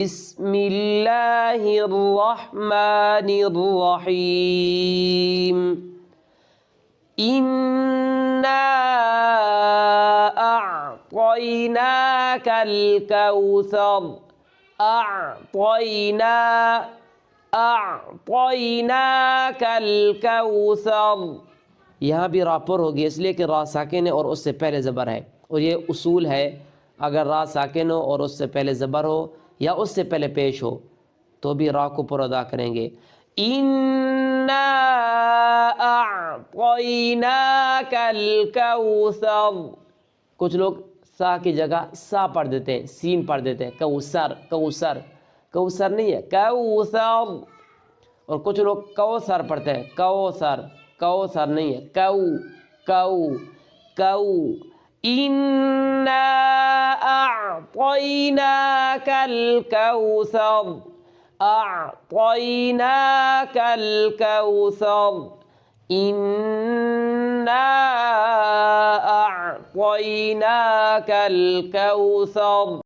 बिस्मिल्लाहिर्रहमानिर्रहीम। इन्ना अअतयनाकल कौसर। अअतयनाकल कौसर। यहाँ भी रा पर होगी इसलिए कि रा साकिन है और उससे पहले ज़बर है, और ये उसूल है अगर रा साकिन हो और उससे पहले ज़बर हो या उससे पहले पेश हो तो भी रा को पर अदा करेंगे। इन्ना अअतयनाकल कौसर। कुछ लोग सा की जगह सा पढ़ देते हैं, सीन पढ़ देते हैं, कौसर कौसर। कौसर नहीं है, कौसर। और कुछ लोग कौसर पढ़ते हैं, कौसर। कौसर नहीं है, कौ कौ कौ। इन्ना अअतयनाकल कौसर। अअतयनाकल कौसर। इन्ना अअतयनाकल कौसर।